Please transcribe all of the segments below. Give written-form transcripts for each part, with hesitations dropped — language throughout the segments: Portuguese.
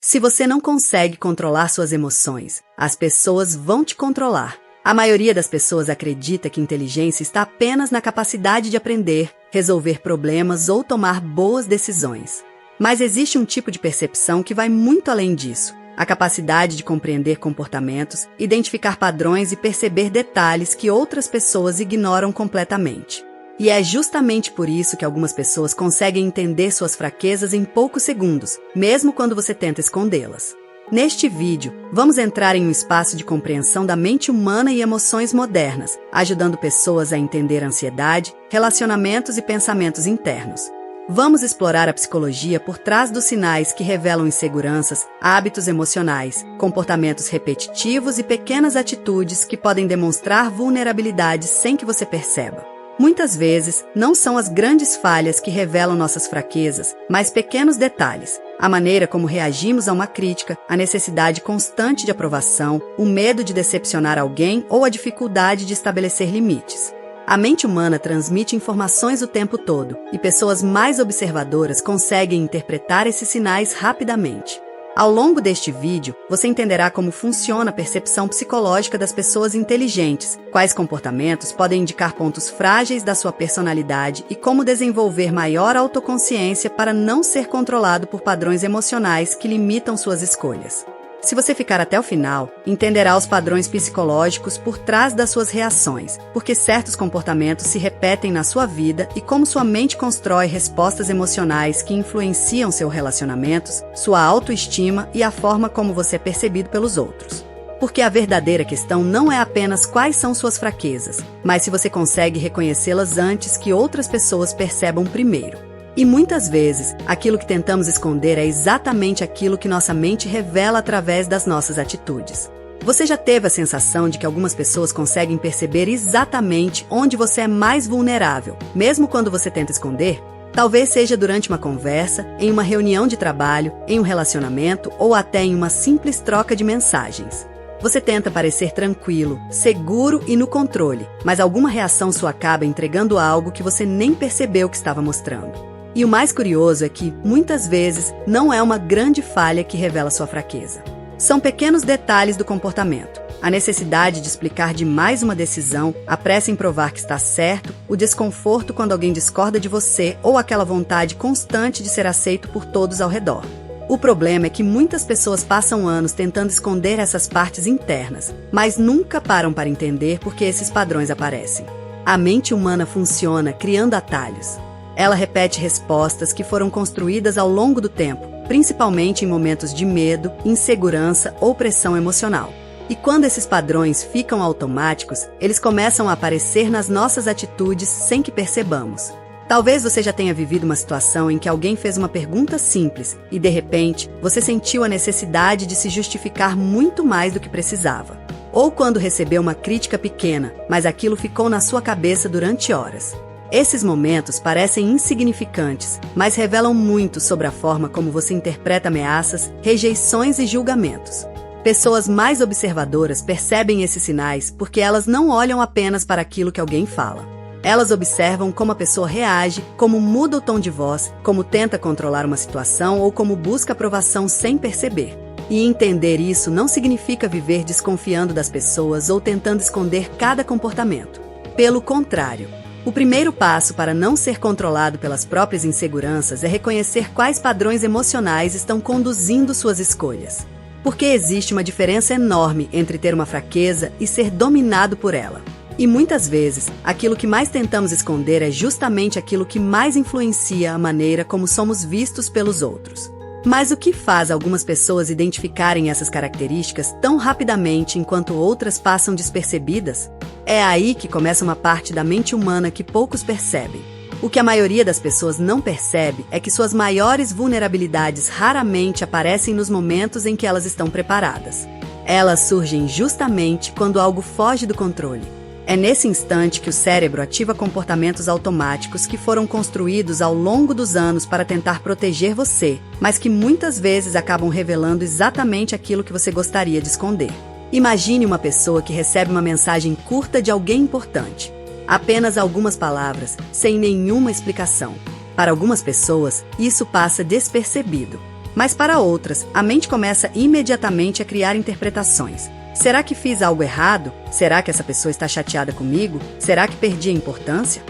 Se você não consegue controlar suas emoções, as pessoas vão te controlar. A maioria das pessoas acredita que inteligência está apenas na capacidade de aprender, resolver problemas ou tomar boas decisões. Mas existe um tipo de percepção que vai muito além disso. A capacidade de compreender comportamentos, identificar padrões e perceber detalhes que outras pessoas ignoram completamente. E é justamente por isso que algumas pessoas conseguem entender suas fraquezas em poucos segundos, mesmo quando você tenta escondê-las. Neste vídeo, vamos entrar em um espaço de compreensão da mente humana e emoções modernas, ajudando pessoas a entender ansiedade, relacionamentos e pensamentos internos. Vamos explorar a psicologia por trás dos sinais que revelam inseguranças, hábitos emocionais, comportamentos repetitivos e pequenas atitudes que podem demonstrar vulnerabilidades sem que você perceba. Muitas vezes, não são as grandes falhas que revelam nossas fraquezas, mas pequenos detalhes. A maneira como reagimos a uma crítica, a necessidade constante de aprovação, o medo de decepcionar alguém ou a dificuldade de estabelecer limites. A mente humana transmite informações o tempo todo, e pessoas mais observadoras conseguem interpretar esses sinais rapidamente. Ao longo deste vídeo, você entenderá como funciona a percepção psicológica das pessoas inteligentes, quais comportamentos podem indicar pontos frágeis da sua personalidade e como desenvolver maior autoconsciência para não ser controlado por padrões emocionais que limitam suas escolhas. Se você ficar até o final, entenderá os padrões psicológicos por trás das suas reações, porque certos comportamentos se repetem na sua vida e como sua mente constrói respostas emocionais que influenciam seus relacionamentos, sua autoestima e a forma como você é percebido pelos outros. Porque a verdadeira questão não é apenas quais são suas fraquezas, mas se você consegue reconhecê-las antes que outras pessoas percebam primeiro. E muitas vezes, aquilo que tentamos esconder é exatamente aquilo que nossa mente revela através das nossas atitudes. Você já teve a sensação de que algumas pessoas conseguem perceber exatamente onde você é mais vulnerável, mesmo quando você tenta esconder? Talvez seja durante uma conversa, em uma reunião de trabalho, em um relacionamento ou até em uma simples troca de mensagens. Você tenta parecer tranquilo, seguro e no controle, mas alguma reação sua acaba entregando algo que você nem percebeu que estava mostrando. E o mais curioso é que, muitas vezes, não é uma grande falha que revela sua fraqueza. São pequenos detalhes do comportamento. A necessidade de explicar demais uma decisão, a pressa em provar que está certo, o desconforto quando alguém discorda de você ou aquela vontade constante de ser aceito por todos ao redor. O problema é que muitas pessoas passam anos tentando esconder essas partes internas, mas nunca param para entender por que esses padrões aparecem. A mente humana funciona criando atalhos. Ela repete respostas que foram construídas ao longo do tempo, principalmente em momentos de medo, insegurança ou pressão emocional. E quando esses padrões ficam automáticos, eles começam a aparecer nas nossas atitudes sem que percebamos. Talvez você já tenha vivido uma situação em que alguém fez uma pergunta simples e, de repente, você sentiu a necessidade de se justificar muito mais do que precisava. Ou quando recebeu uma crítica pequena, mas aquilo ficou na sua cabeça durante horas. Esses momentos parecem insignificantes, mas revelam muito sobre a forma como você interpreta ameaças, rejeições e julgamentos. Pessoas mais observadoras percebem esses sinais porque elas não olham apenas para aquilo que alguém fala. Elas observam como a pessoa reage, como muda o tom de voz, como tenta controlar uma situação ou como busca aprovação sem perceber. E entender isso não significa viver desconfiando das pessoas ou tentando esconder cada comportamento. Pelo contrário, o primeiro passo para não ser controlado pelas próprias inseguranças é reconhecer quais padrões emocionais estão conduzindo suas escolhas. Porque existe uma diferença enorme entre ter uma fraqueza e ser dominado por ela. E muitas vezes, aquilo que mais tentamos esconder é justamente aquilo que mais influencia a maneira como somos vistos pelos outros. Mas o que faz algumas pessoas identificarem essas características tão rapidamente enquanto outras passam despercebidas? É aí que começa uma parte da mente humana que poucos percebem. O que a maioria das pessoas não percebe é que suas maiores vulnerabilidades raramente aparecem nos momentos em que elas estão preparadas. Elas surgem justamente quando algo foge do controle. É nesse instante que o cérebro ativa comportamentos automáticos que foram construídos ao longo dos anos para tentar proteger você, mas que muitas vezes acabam revelando exatamente aquilo que você gostaria de esconder. Imagine uma pessoa que recebe uma mensagem curta de alguém importante. Apenas algumas palavras, sem nenhuma explicação. Para algumas pessoas, isso passa despercebido. Mas para outras, a mente começa imediatamente a criar interpretações. Será que fiz algo errado? Será que essa pessoa está chateada comigo? Será que perdi a importância?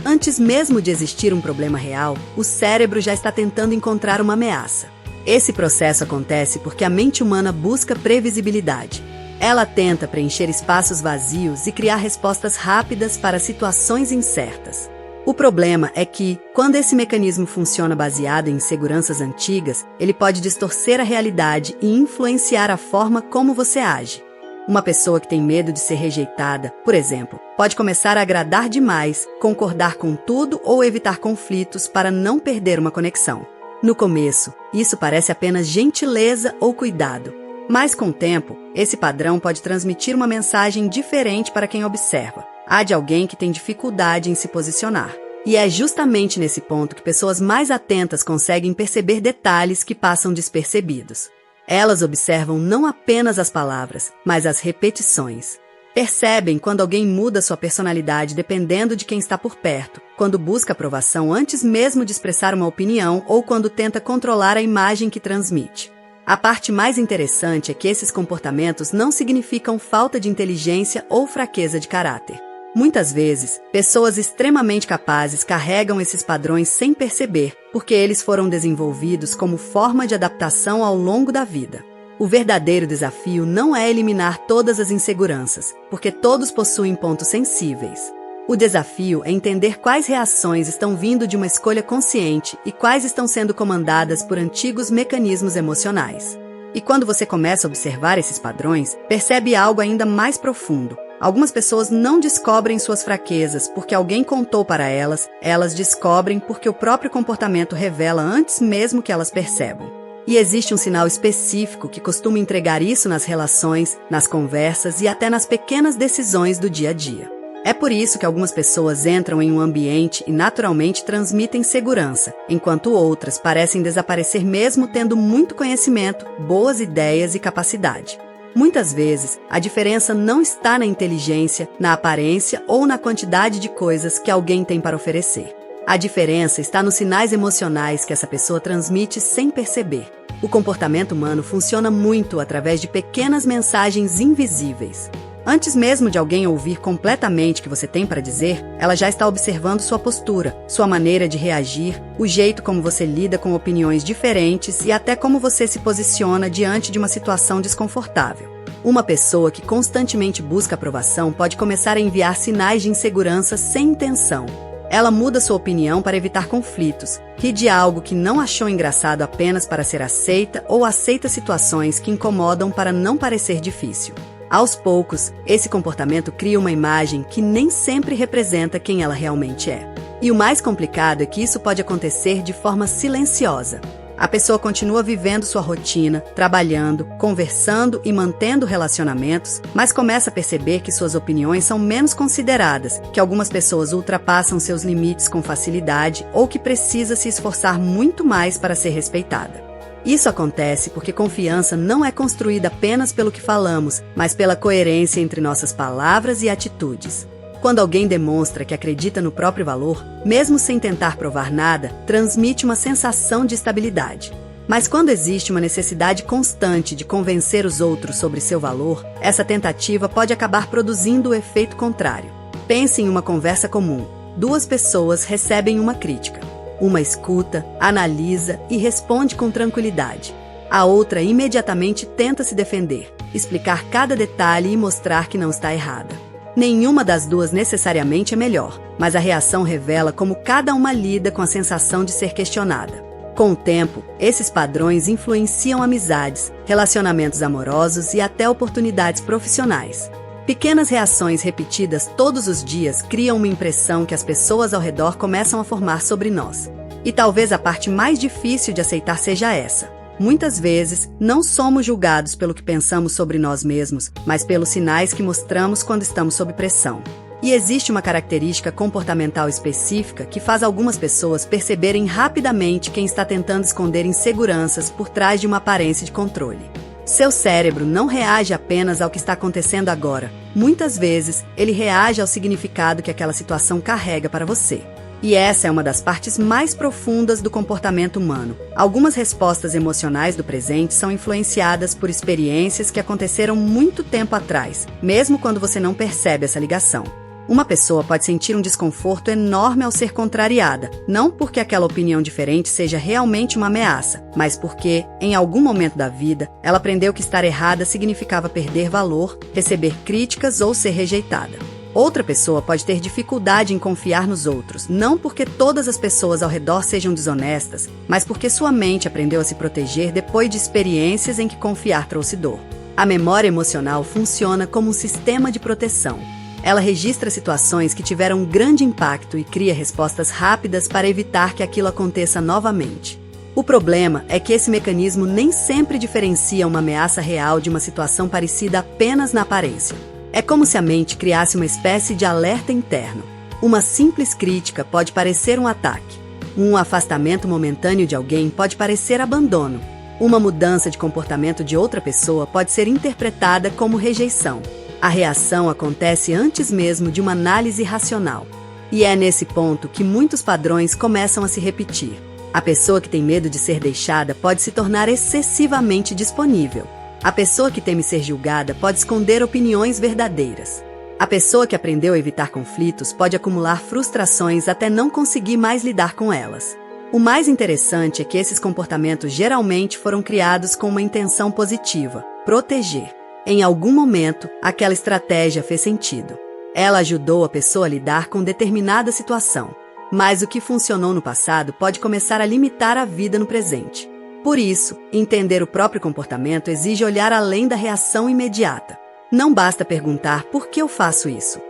Antes mesmo de existir um problema real, o cérebro já está tentando encontrar uma ameaça. Esse processo acontece porque a mente humana busca previsibilidade. Ela tenta preencher espaços vazios e criar respostas rápidas para situações incertas. O problema é que, quando esse mecanismo funciona baseado em inseguranças antigas, ele pode distorcer a realidade e influenciar a forma como você age. Uma pessoa que tem medo de ser rejeitada, por exemplo, pode começar a agradar demais, concordar com tudo ou evitar conflitos para não perder uma conexão. No começo, isso parece apenas gentileza ou cuidado. Mas com o tempo, esse padrão pode transmitir uma mensagem diferente para quem observa. Há de alguém que tem dificuldade em se posicionar. E é justamente nesse ponto que pessoas mais atentas conseguem perceber detalhes que passam despercebidos. Elas observam não apenas as palavras, mas as repetições. Percebem quando alguém muda sua personalidade dependendo de quem está por perto, quando busca aprovação antes mesmo de expressar uma opinião ou quando tenta controlar a imagem que transmite. A parte mais interessante é que esses comportamentos não significam falta de inteligência ou fraqueza de caráter. Muitas vezes, pessoas extremamente capazes carregam esses padrões sem perceber, porque eles foram desenvolvidos como forma de adaptação ao longo da vida. O verdadeiro desafio não é eliminar todas as inseguranças, porque todos possuem pontos sensíveis. O desafio é entender quais reações estão vindo de uma escolha consciente e quais estão sendo comandadas por antigos mecanismos emocionais. E quando você começa a observar esses padrões, percebe algo ainda mais profundo. Algumas pessoas não descobrem suas fraquezas porque alguém contou para elas, elas descobrem porque o próprio comportamento revela antes mesmo que elas percebam. E existe um sinal específico que costuma entregar isso nas relações, nas conversas e até nas pequenas decisões do dia a dia. É por isso que algumas pessoas entram em um ambiente e naturalmente transmitem segurança, enquanto outras parecem desaparecer mesmo tendo muito conhecimento, boas ideias e capacidade. Muitas vezes, a diferença não está na inteligência, na aparência ou na quantidade de coisas que alguém tem para oferecer. A diferença está nos sinais emocionais que essa pessoa transmite sem perceber. O comportamento humano funciona muito através de pequenas mensagens invisíveis. Antes mesmo de alguém ouvir completamente o que você tem para dizer, ela já está observando sua postura, sua maneira de reagir, o jeito como você lida com opiniões diferentes e até como você se posiciona diante de uma situação desconfortável. Uma pessoa que constantemente busca aprovação pode começar a enviar sinais de insegurança sem intenção. Ela muda sua opinião para evitar conflitos, ri de algo que não achou engraçado apenas para ser aceita ou aceita situações que incomodam para não parecer difícil. Aos poucos, esse comportamento cria uma imagem que nem sempre representa quem ela realmente é. E o mais complicado é que isso pode acontecer de forma silenciosa. A pessoa continua vivendo sua rotina, trabalhando, conversando e mantendo relacionamentos, mas começa a perceber que suas opiniões são menos consideradas, que algumas pessoas ultrapassam seus limites com facilidade ou que precisa se esforçar muito mais para ser respeitada. Isso acontece porque confiança não é construída apenas pelo que falamos, mas pela coerência entre nossas palavras e atitudes. Quando alguém demonstra que acredita no próprio valor, mesmo sem tentar provar nada, transmite uma sensação de estabilidade. Mas quando existe uma necessidade constante de convencer os outros sobre seu valor, essa tentativa pode acabar produzindo o efeito contrário. Pense em uma conversa comum. Duas pessoas recebem uma crítica. Uma escuta, analisa e responde com tranquilidade. A outra imediatamente tenta se defender, explicar cada detalhe e mostrar que não está errada. Nenhuma das duas necessariamente é melhor, mas a reação revela como cada uma lida com a sensação de ser questionada. Com o tempo, esses padrões influenciam amizades, relacionamentos amorosos e até oportunidades profissionais. Pequenas reações repetidas todos os dias criam uma impressão que as pessoas ao redor começam a formar sobre nós. E talvez a parte mais difícil de aceitar seja essa. Muitas vezes, não somos julgados pelo que pensamos sobre nós mesmos, mas pelos sinais que mostramos quando estamos sob pressão. E existe uma característica comportamental específica que faz algumas pessoas perceberem rapidamente quem está tentando esconder inseguranças por trás de uma aparência de controle. Seu cérebro não reage apenas ao que está acontecendo agora. Muitas vezes, ele reage ao significado que aquela situação carrega para você. E essa é uma das partes mais profundas do comportamento humano. Algumas respostas emocionais do presente são influenciadas por experiências que aconteceram muito tempo atrás, mesmo quando você não percebe essa ligação. Uma pessoa pode sentir um desconforto enorme ao ser contrariada, não porque aquela opinião diferente seja realmente uma ameaça, mas porque, em algum momento da vida, ela aprendeu que estar errada significava perder valor, receber críticas ou ser rejeitada. Outra pessoa pode ter dificuldade em confiar nos outros, não porque todas as pessoas ao redor sejam desonestas, mas porque sua mente aprendeu a se proteger depois de experiências em que confiar trouxe dor. A memória emocional funciona como um sistema de proteção. Ela registra situações que tiveram um grande impacto e cria respostas rápidas para evitar que aquilo aconteça novamente. O problema é que esse mecanismo nem sempre diferencia uma ameaça real de uma situação parecida apenas na aparência. É como se a mente criasse uma espécie de alerta interno. Uma simples crítica pode parecer um ataque. Um afastamento momentâneo de alguém pode parecer abandono. Uma mudança de comportamento de outra pessoa pode ser interpretada como rejeição. A reação acontece antes mesmo de uma análise racional. E é nesse ponto que muitos padrões começam a se repetir. A pessoa que tem medo de ser deixada pode se tornar excessivamente disponível. A pessoa que teme ser julgada pode esconder opiniões verdadeiras. A pessoa que aprendeu a evitar conflitos pode acumular frustrações até não conseguir mais lidar com elas. O mais interessante é que esses comportamentos geralmente foram criados com uma intenção positiva: proteger. Em algum momento, aquela estratégia fez sentido. Ela ajudou a pessoa a lidar com determinada situação. Mas o que funcionou no passado pode começar a limitar a vida no presente. Por isso, entender o próprio comportamento exige olhar além da reação imediata. Não basta perguntar por que eu faço isso.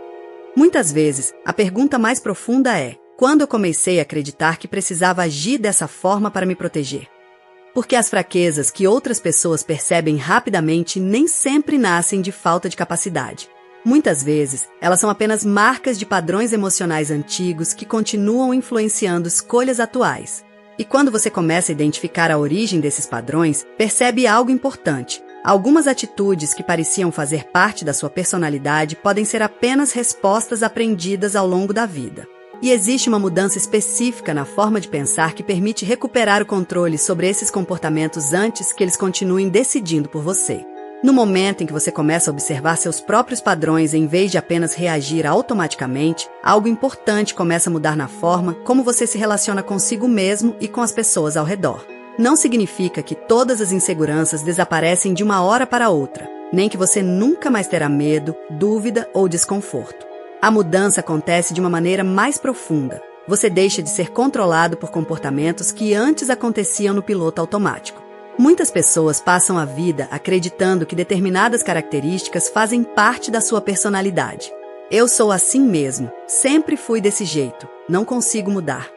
Muitas vezes, a pergunta mais profunda é: quando eu comecei a acreditar que precisava agir dessa forma para me proteger? Porque as fraquezas que outras pessoas percebem rapidamente nem sempre nascem de falta de capacidade. Muitas vezes, elas são apenas marcas de padrões emocionais antigos que continuam influenciando escolhas atuais. E quando você começa a identificar a origem desses padrões, percebe algo importante. Algumas atitudes que pareciam fazer parte da sua personalidade podem ser apenas respostas aprendidas ao longo da vida. E existe uma mudança específica na forma de pensar que permite recuperar o controle sobre esses comportamentos antes que eles continuem decidindo por você. No momento em que você começa a observar seus próprios padrões em vez de apenas reagir automaticamente, algo importante começa a mudar na forma como você se relaciona consigo mesmo e com as pessoas ao redor. Não significa que todas as inseguranças desaparecem de uma hora para outra, nem que você nunca mais terá medo, dúvida ou desconforto. A mudança acontece de uma maneira mais profunda. Você deixa de ser controlado por comportamentos que antes aconteciam no piloto automático. Muitas pessoas passam a vida acreditando que determinadas características fazem parte da sua personalidade. Eu sou assim mesmo, sempre fui desse jeito, não consigo mudar.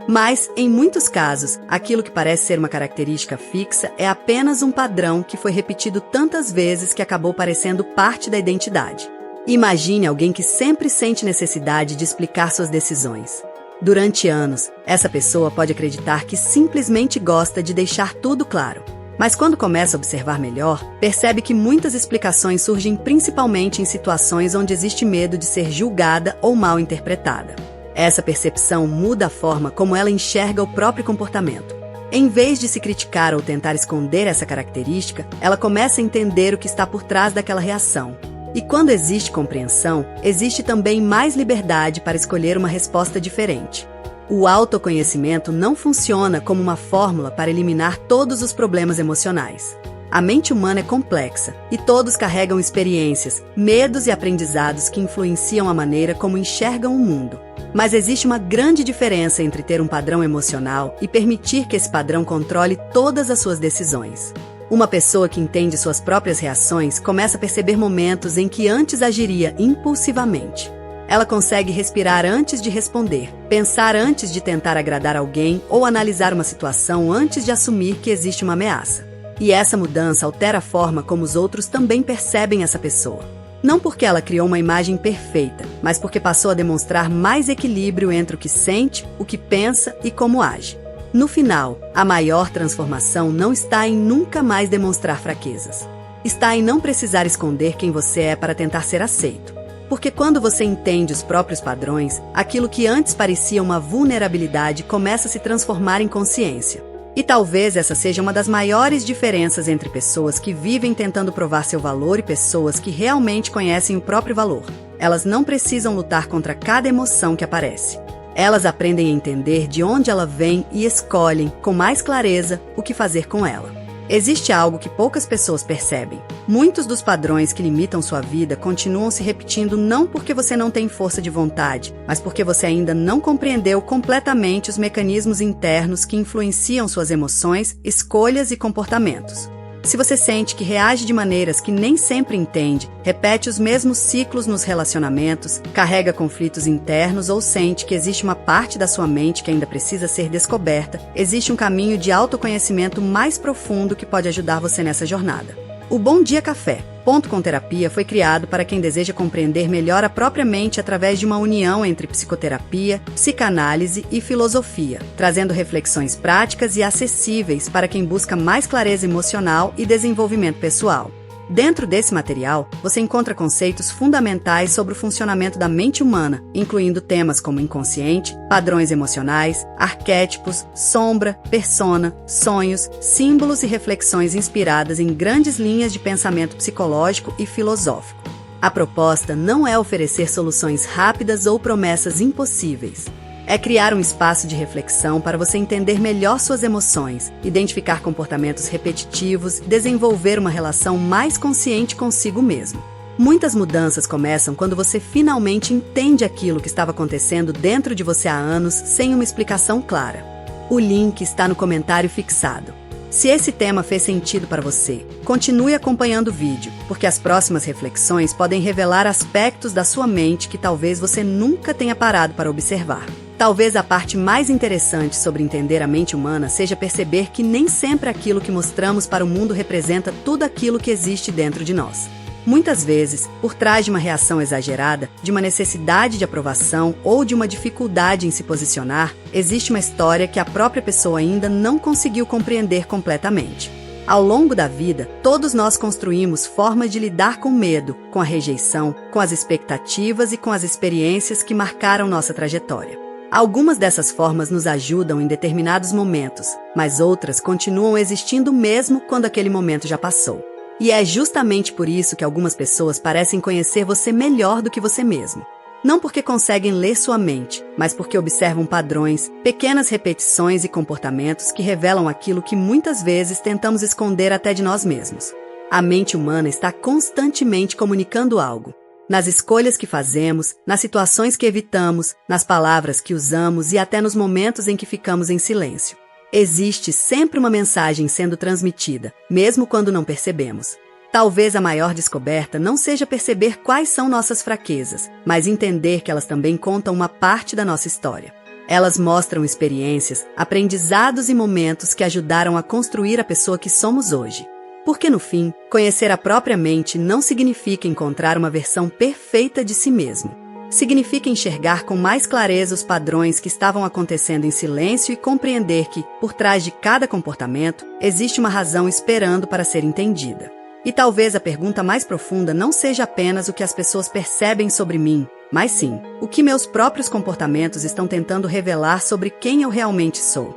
Mas, em muitos casos, aquilo que parece ser uma característica fixa é apenas um padrão que foi repetido tantas vezes que acabou parecendo parte da identidade. Imagine alguém que sempre sente necessidade de explicar suas decisões. Durante anos, essa pessoa pode acreditar que simplesmente gosta de deixar tudo claro. Mas quando começa a observar melhor, percebe que muitas explicações surgem principalmente em situações onde existe medo de ser julgada ou mal interpretada. Essa percepção muda a forma como ela enxerga o próprio comportamento. Em vez de se criticar ou tentar esconder essa característica, ela começa a entender o que está por trás daquela reação. E quando existe compreensão, existe também mais liberdade para escolher uma resposta diferente. O autoconhecimento não funciona como uma fórmula para eliminar todos os problemas emocionais. A mente humana é complexa e todos carregam experiências, medos e aprendizados que influenciam a maneira como enxergam o mundo. Mas existe uma grande diferença entre ter um padrão emocional e permitir que esse padrão controle todas as suas decisões. Uma pessoa que entende suas próprias reações começa a perceber momentos em que antes agiria impulsivamente. Ela consegue respirar antes de responder, pensar antes de tentar agradar alguém ou analisar uma situação antes de assumir que existe uma ameaça. E essa mudança altera a forma como os outros também percebem essa pessoa. Não porque ela criou uma imagem perfeita, mas porque passou a demonstrar mais equilíbrio entre o que sente, o que pensa e como age. No final, a maior transformação não está em nunca mais demonstrar fraquezas. Está em não precisar esconder quem você é para tentar ser aceito. Porque quando você entende os próprios padrões, aquilo que antes parecia uma vulnerabilidade começa a se transformar em consciência. E talvez essa seja uma das maiores diferenças entre pessoas que vivem tentando provar seu valor e pessoas que realmente conhecem o próprio valor. Elas não precisam lutar contra cada emoção que aparece. Elas aprendem a entender de onde ela vem e escolhem, com mais clareza, o que fazer com ela. Existe algo que poucas pessoas percebem. Muitos dos padrões que limitam sua vida continuam se repetindo não porque você não tem força de vontade, mas porque você ainda não compreendeu completamente os mecanismos internos que influenciam suas emoções, escolhas e comportamentos. Se você sente que reage de maneiras que nem sempre entende, repete os mesmos ciclos nos relacionamentos, carrega conflitos internos ou sente que existe uma parte da sua mente que ainda precisa ser descoberta, existe um caminho de autoconhecimento mais profundo que pode ajudar você nessa jornada. O Bom Dia Café, Ponto com Terapia, foi criado para quem deseja compreender melhor a própria mente através de uma união entre psicoterapia, psicanálise e filosofia, trazendo reflexões práticas e acessíveis para quem busca mais clareza emocional e desenvolvimento pessoal. Dentro desse material, você encontra conceitos fundamentais sobre o funcionamento da mente humana, incluindo temas como inconsciente, padrões emocionais, arquétipos, sombra, persona, sonhos, símbolos e reflexões inspiradas em grandes linhas de pensamento psicológico e filosófico. A proposta não é oferecer soluções rápidas ou promessas impossíveis. É criar um espaço de reflexão para você entender melhor suas emoções, identificar comportamentos repetitivos, desenvolver uma relação mais consciente consigo mesmo. Muitas mudanças começam quando você finalmente entende aquilo que estava acontecendo dentro de você há anos sem uma explicação clara. O link está no comentário fixado. Se esse tema fez sentido para você, continue acompanhando o vídeo, porque as próximas reflexões podem revelar aspectos da sua mente que talvez você nunca tenha parado para observar. Talvez a parte mais interessante sobre entender a mente humana seja perceber que nem sempre aquilo que mostramos para o mundo representa tudo aquilo que existe dentro de nós. Muitas vezes, por trás de uma reação exagerada, de uma necessidade de aprovação ou de uma dificuldade em se posicionar, existe uma história que a própria pessoa ainda não conseguiu compreender completamente. Ao longo da vida, todos nós construímos formas de lidar com o medo, com a rejeição, com as expectativas e com as experiências que marcaram nossa trajetória. Algumas dessas formas nos ajudam em determinados momentos, mas outras continuam existindo mesmo quando aquele momento já passou. E é justamente por isso que algumas pessoas parecem conhecer você melhor do que você mesmo. Não porque conseguem ler sua mente, mas porque observam padrões, pequenas repetições e comportamentos que revelam aquilo que muitas vezes tentamos esconder até de nós mesmos. A mente humana está constantemente comunicando algo. Nas escolhas que fazemos, nas situações que evitamos, nas palavras que usamos e até nos momentos em que ficamos em silêncio. Existe sempre uma mensagem sendo transmitida, mesmo quando não percebemos. Talvez a maior descoberta não seja perceber quais são nossas fraquezas, mas entender que elas também contam uma parte da nossa história. Elas mostram experiências, aprendizados e momentos que ajudaram a construir a pessoa que somos hoje. Porque, no fim, conhecer a própria mente não significa encontrar uma versão perfeita de si mesmo. Significa enxergar com mais clareza os padrões que estavam acontecendo em silêncio e compreender que, por trás de cada comportamento, existe uma razão esperando para ser entendida. E talvez a pergunta mais profunda não seja apenas o que as pessoas percebem sobre mim, mas sim, o que meus próprios comportamentos estão tentando revelar sobre quem eu realmente sou.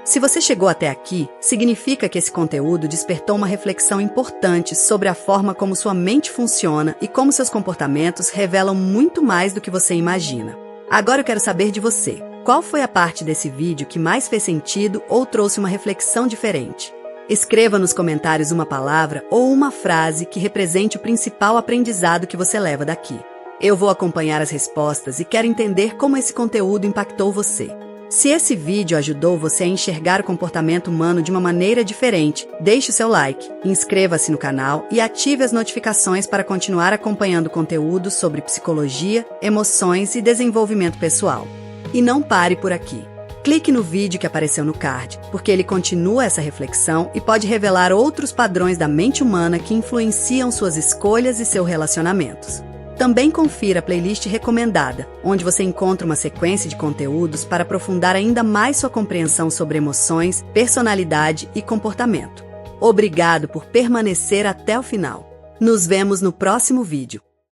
Se você chegou até aqui, significa que esse conteúdo despertou uma reflexão importante sobre a forma como sua mente funciona e como seus comportamentos revelam muito mais do que você imagina. Agora eu quero saber de você. Qual foi a parte desse vídeo que mais fez sentido ou trouxe uma reflexão diferente? Escreva nos comentários uma palavra ou uma frase que represente o principal aprendizado que você leva daqui. Eu vou acompanhar as respostas e quero entender como esse conteúdo impactou você. Se esse vídeo ajudou você a enxergar o comportamento humano de uma maneira diferente, deixe o seu like, inscreva-se no canal e ative as notificações para continuar acompanhando conteúdo sobre psicologia, emoções e desenvolvimento pessoal. E não pare por aqui. Clique no vídeo que apareceu no card, porque ele continua essa reflexão e pode revelar outros padrões da mente humana que influenciam suas escolhas e seus relacionamentos. Também confira a playlist recomendada, onde você encontra uma sequência de conteúdos para aprofundar ainda mais sua compreensão sobre emoções, personalidade e comportamento. Obrigado por permanecer até o final. Nos vemos no próximo vídeo.